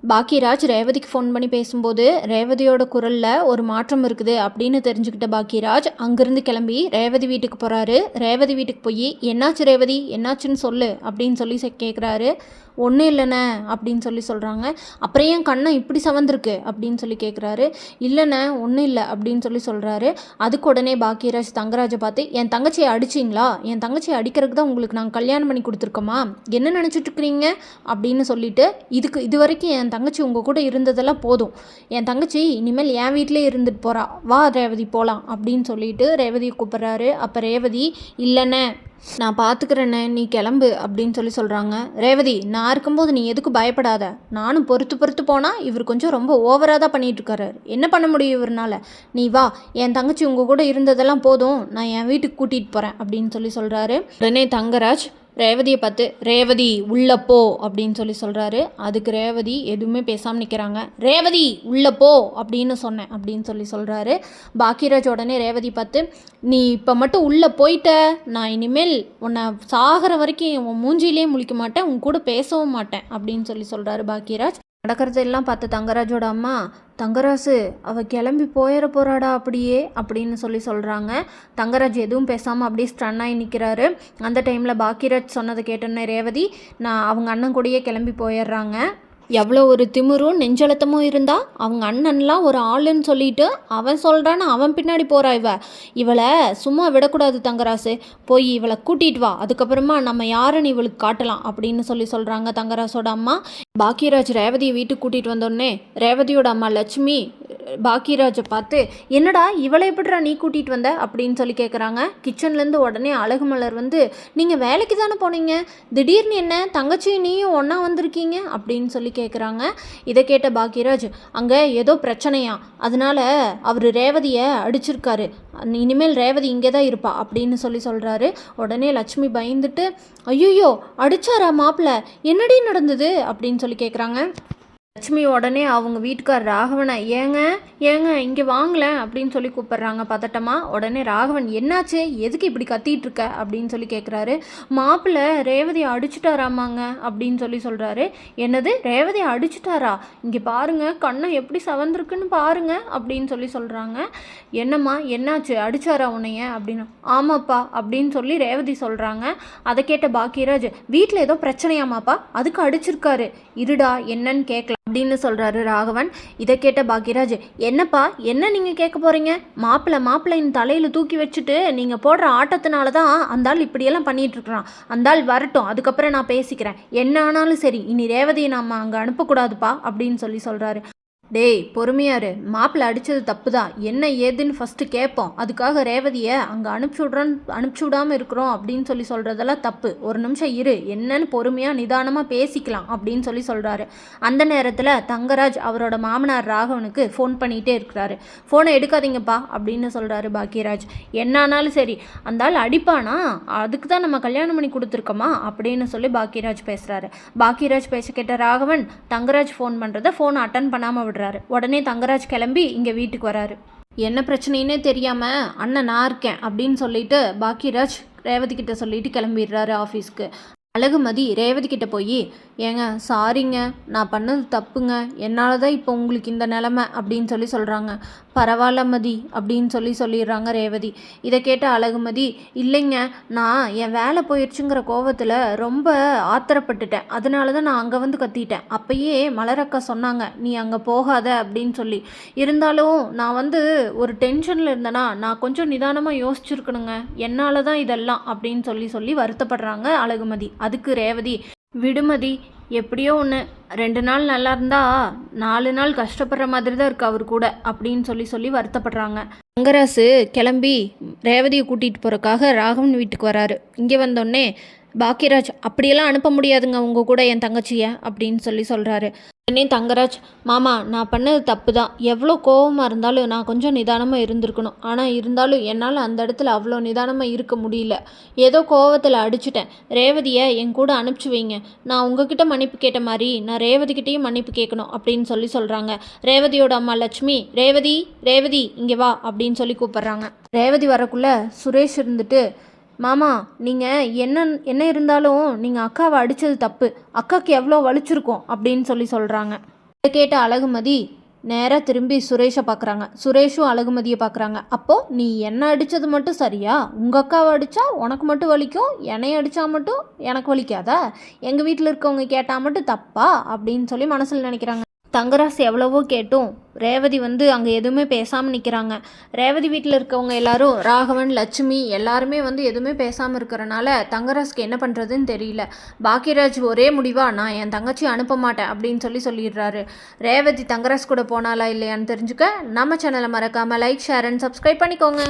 Bhagyaraj ரேவதிக்கு phone பண்ணி பேசும்போது ரேவதியோட குரலில் ஒரு மாற்றம் இருக்குது அப்படின்னு தெரிஞ்சுக்கிட்ட பாக்கியராஜ் அங்கேருந்து கிளம்பி ரேவதி வீட்டுக்கு போகிறாரு. ரேவதி வீட்டுக்கு போய் என்னாச்சு ரேவதி, என்னாச்சுன்னு சொல்லு அப்படின்னு சொல்லி கேட்குறாரு. ஒன்றும் இல்லைண்ணே அப்படின்னு சொல்லி சொல்கிறாங்க. அப்புறம் ஏன் கண்ணை இப்படி சவந்திருக்கு அப்படின்னு சொல்லி கேட்குறாரு. இல்லைண்ணே ஒன்றும் இல்லை அப்படின்னு சொல்லி சொல்கிறாரு. அதுக்கு உடனே பாக்கியராஜ் தங்கராஜை பார்த்து, என் தங்கச்சியை அடிச்சிங்களா, என் தங்கச்சியை அடிக்கிறதுக்கு தான் உங்களுக்கு நாங்கள் கல்யாணம் பண்ணி கொடுத்துருக்கோமா, என்ன நினச்சிட்ருக்கிறீங்க அப்படின்னு சொல்லிட்டு, இது வரைக்கும் என் தங்கச்சி உங்கள் கூட இருந்ததெல்லாம் போதும், என் தங்கச்சி இனிமேல் என் வீட்டிலே இருந்துட்டு போகிறா, வா ரேவதி போகலாம் அப்படின்னு சொல்லிட்டு ரேவதியை கூப்பிட்றாரு. அப்போ ரேவதி, இல்லைண்ணே நான் பார்த்துக்கிறேண்ணே நீ கிளம்பு அப்படின்னு சொல்லி சொல்கிறாங்க. ரேவதி, நான் இருக்கும்போது நீ எதுக்கு பயப்படாத, நானும் பொறுத்து போனால் இவர் கொஞ்சம் ரொம்ப ஓவராக தான் பண்ணிகிட்ருக்காரு, என்ன பண்ண முடியும் இவர்னால, நீ வா, என் தங்கச்சி உங்கள் கூட இருந்ததெல்லாம் போதும், நான் என் வீட்டுக்கு கூட்டிகிட்டு போகிறேன் அப்படின்னு சொல்லி சொல்கிறாரு. உடனே தங்கராஜ் ரேவதியை பார்த்து, ரேவதி உள்ளே போ அப்படின்னு சொல்லி சொல்கிறாரு. அதுக்கு ரேவதி எதுவுமே பேசாமல் நிற்கிறாங்க. ரேவதி உள்ளே போ அப்படின்னு சொன்னேன் அப்படின்னு சொல்லி சொல்கிறாரு. பாக்கியராஜ் உடனே ரேவதி பார்த்து, நீ இப்போ மட்டும் உள்ளே போயிட்ட, நான் இனிமேல் உன்னை சாகிற வரைக்கும் உன் மூஞ்சிலே முழிக்க மாட்டேன், உன் கூட பேசவும் மாட்டேன் அப்படின்னு சொல்லி சொல்கிறாரு பாக்கியராஜ். நடக்கிறதெல்லாம் பார்த்து தங்கராஜோட அம்மா, தங்கராசு அவள் கிளம்பி போயிட போகிறாடா அப்படியே அப்படின்னு சொல்லி சொல்கிறாங்க. தங்கராஜ் எதுவும் பேசாமல் அப்படியே ஸ்டன்னாகி நிற்கிறாரு. அந்த டைமில் பாக்கியராஜ் சொன்னதை கேட்டோன்னே ரேவதி அவங்க அண்ணன் கூடயே கிளம்பி போயிடுறாங்க. எவ்வளோ ஒரு திமிரும் நெஞ்சழுத்தமும் இருந்தால் அவங்க அண்ணன்லாம் ஒரு ஆளுன்னு சொல்லிட்டு அவன் சொல்கிறான்னு அவன் பின்னாடி போகிறா. இவளை சும்மா விடக்கூடாது தங்கராசு, போய் இவளை கூட்டிகிட்டு வா, அதுக்கப்புறமா நம்ம யாருன்னு இவளுக்கு காட்டலாம் அப்படின்னு சொல்லி சொல்கிறாங்க தங்கராசோட அம்மா. பாக்கியராஜ் ரேவதியை வீட்டுக்கு கூட்டிகிட்டு வந்தோடனே ரேவதியோட அம்மா லட்சுமி பாக்கியராஜை பார்த்து, என்னடா இவளை எப்படிடா நீ கூட்டிகிட்டு வந்த அப்படின்னு சொல்லி கேட்குறாங்க. கிச்சன்லேருந்து உடனே அழகுமலர் வந்து, நீங்கள் வேலைக்கு தானே போனீங்க, திடீர்னு என்ன தங்கச்சி நீயும் ஒன்றா வந்திருக்கீங்க அப்படின்னு சொல்லி கேட்குறாங்க. இதை கேட்ட பாக்கியராஜ், அங்கே ஏதோ பிரச்சனையா, அதனால் அவர் ரேவதியை அடிச்சிருக்காரு, இனிமேல் ரேவதி இங்கே தான் இருப்பா அப்படின்னு சொல்லி சொல்கிறாரு. உடனே லட்சுமி பயந்துட்டு, ஐயோ அடிச்சாரா மாப்பிள்ள, என்னடி நடந்தது அப்படின்னு சொல்லி கேட்குறாங்க. லட்சுமி உடனே அவங்க வீட்டுக்கார் ராகவனை, ஏங்க இங்கே வாங்கலை அப்படின்னு சொல்லி கூப்பிட்றாங்க பதட்டமா. உடனே ராகவன், என்னாச்சு, எதுக்கு இப்படி கத்திட்டு இருக்க அப்படின்னு சொல்லி கேட்குறாரு. மாப்பிள்ளை ரேவதியை அடிச்சுட்டாராமாங்க அப்படின்னு சொல்லி சொல்கிறாரு. என்னது, ரேவதியை அடிச்சுட்டாரா, இங்கே பாருங்க கண்ணை எப்படி சவந்திருக்குன்னு பாருங்க அப்படின்னு சொல்லி சொல்கிறாங்க. என்னம்மா என்னாச்சு, அடிச்சாரா உன்னைய அப்படின்னு. ஆமாப்பா அப்படின்னு சொல்லி ரேவதி சொல்கிறாங்க. அதை கேட்ட பாக்கியராஜ், வீட்டில் ஏதோ பிரச்சனையாமாப்பா, அதுக்கு அடிச்சிருக்காரு, இருடா என்னன்னு கேட்கலாம் அப்படின்னு சொல்கிறாரு ராகவன். இதை கேட்ட பாக்கியராஜ், என்னப்பா என்ன நீங்கள் கேட்க போகிறீங்க, மாப்பிள்ளைன்னு தலையில் தூக்கி வச்சுட்டு நீங்கள் போடுற ஆட்டத்தினால தான் அந்த ஆள் இப்படியெல்லாம் பண்ணிகிட்ருக்குறான், அந்த ஆள் வரட்டும், அதுக்கப்புறம் நான் பேசிக்கிறேன், என்ன ஆனாலும் சரி இனி ரேவதியை நம்ம அங்கே அனுப்பக்கூடாதுப்பா அப்படின்னு சொல்லி சொல்கிறாரு. டேய் பொறுமையாரு, மாப்பிள்ளை அடித்தது தப்பு தான், என்ன ஏதுன்னு ஃபஸ்ட்டு கேட்போம், அதுக்காக ரேவதியை அங்கே அனுப்பிச்சி விடாமல் இருக்கிறோம் அப்படின்னு சொல்லி சொல்கிறதெல்லாம் தப்பு, ஒரு நிமிஷம் இரு, என்னன்னு பொறுமையாக நிதானமாக பேசிக்கலாம் அப்படின்னு சொல்லி சொல்கிறாரு. அந்த நேரத்தில் தங்கராஜ் அவரோட மாமனார் ராகவனுக்கு ஃபோன் பண்ணிகிட்டே இருக்கிறாரு. ஃபோனை எடுக்காதீங்கப்பா அப்படின்னு சொல்கிறாரு பாக்கியராஜ். என்னானாலும் சரி அந்த ஆள் அடிப்பானா, அதுக்கு தான் நம்ம கல்யாணம் பண்ணி கொடுத்துருக்கோமா அப்படின்னு சொல்லி பாக்கியராஜ் பேசுகிறாரு. பாக்கியராஜ் பேச கேட்ட ராகவன் தங்கராஜ் ஃபோன் பண்ணுறதை ஃபோனை அட்டன் பண்ணாமல் விடுறாரு. உடனே தங்கராஜ் கிளம்பி இங்கே வீட்டுக்கு வராரு. என்ன பிரச்சனைன்னே தெரியாமல் அண்ணன் நான் இருக்கேன் அப்படின்னு சொல்லிட்டு பாக்கியராஜ் ரேவதி கிட்ட சொல்லிட்டு கிளம்பிடுறாரு ஆஃபீஸ்க்கு. அழகுமதி ரேவதி கிட்ட போய், ஏங்க சாரிங்க, நான் பண்ணது தப்புங்க, என்னால் தான் இப்போ உங்களுக்கு இந்த நிலமை அப்படின்னு சொல்லி சொல்கிறாங்க. பரவாயில்ல மதி அப்படின்னு சொல்லிடுறாங்க ரேவதி. இதை கேட்ட அழகுமதி, இல்லைங்க நான் என் வேலை போயிடுச்சுங்கிற கோவத்தில் ரொம்ப ஆத்திரப்பட்டுட்டேன், அதனால தான் நான் அங்கே வந்து கத்திட்டேன், அப்பயே மலரக்கா சொன்னாங்க நீ அங்கே போகாத அப்படின்னு சொல்லி, இருந்தாலும் நான் வந்து ஒரு டென்ஷனில் இருந்தேன்னா நான் கொஞ்சம் நிதானமாக யோசிச்சுருக்கணுங்க, என்னால் தான் இதெல்லாம் அப்படின்னு சொல்லி வருத்தப்படுறாங்க அழகுமதி. அதுக்கு ரேவதி, விடுமதி, எப்படியோ ஒன்று, 2 நாள் நல்லா இருந்தா 4 நாள் கஷ்டப்படுற மாதிரி தான் இருக்குது அவர் கூட அப்படின்னு சொல்லி வருத்தப்படுறாங்க. தங்கராசு கிளம்பி ரேவதியை கூட்டிகிட்டு போகிறக்காக ராகவன் வீட்டுக்கு வராரு. இங்கே வந்தோடனே பாக்கியராஜ், அப்படியெல்லாம் அனுப்ப முடியாதுங்க உங்கள் கூட என் தங்கச்சியை அப்படின்னு சொல்கிறாரு. உடனே தங்கராஜ், மாமா நான் பண்ணது தப்பு தான், எவ்வளோ கோபமாக இருந்தாலும் நான் கொஞ்சம் நிதானமாக இருந்திருக்கணும், ஆனால் இருந்தாலும் என்னால் அந்த இடத்துல அவ்வளோ நிதானமாக இருக்க முடியல, ஏதோ கோவத்தில் அடிச்சுட்டேன், ரேவதியை என் கூட அனுப்பிச்சி வைங்க, நான் உங்ககிட்ட மன்னிப்பு கேட்ட மாதிரி நான் ரேவதிக்கிட்டேயும் மன்னிப்பு கேட்கணும் அப்படின்னு சொல்கிறாங்க. ரேவதியோட அம்மா லட்சுமி, ரேவதி இங்கே வா அப்படின்னு சொல்லி கூப்பிட்றாங்க. ரேவதி வரக்குள்ளே சுரேஷ் இருந்துட்டு, மாமா நீங்கள் என்ன இருந்தாலும் நீங்கள் அக்காவை அடித்தது தப்பு, அக்காவுக்கு எவ்வளோ வலிச்சிருக்கோம் அப்படின்னு சொல்கிறாங்க. இதை கேட்ட அழகுமதி நேராக திரும்பி சுரேஷை பார்க்குறாங்க. சுரேஷும் அழகுமதியை பார்க்குறாங்க. அப்போது நீ என்ன அடித்தது மட்டும் சரியா? உங்கள் அக்காவை அடித்தா உனக்கு மட்டும் வலிக்கும், என்னைய அடித்தா மட்டும் எனக்கு வலிக்காதா? எங்கள் வீட்டில் இருக்கவங்க கேட்டால் மட்டும் தப்பா அப்படின்னு சொல்லி மனசில் நினைக்கிறாங்க. தங்கராசு எவ்வளவோ கேட்டும் ரேவதி அங்கே எதுவுமே பேசாமல் நிற்கிறாங்க. ரேவதி வீட்டில் இருக்கவங்க எல்லாரும் ராகவன், லட்சுமி எல்லாருமே எதுவுமே பேசாமல் இருக்கிறனால தங்கராசுக்கு என்ன பண்ணுறதுன்னு தெரியல. பாக்கியராஜ் ஒரே முடிவாக நான் என் தங்கச்சி அனுப்ப மாட்டேன் அப்படின்னு சொல்லிடுறாரு. ரேவதி தங்கராசு கூட போனாலா இல்லையான்னு தெரிஞ்சுக்க நம்ம சேனலை மறக்காமல் லைக், ஷேர் அண்ட் சப்ஸ்கிரைப் பண்ணிக்கோங்க.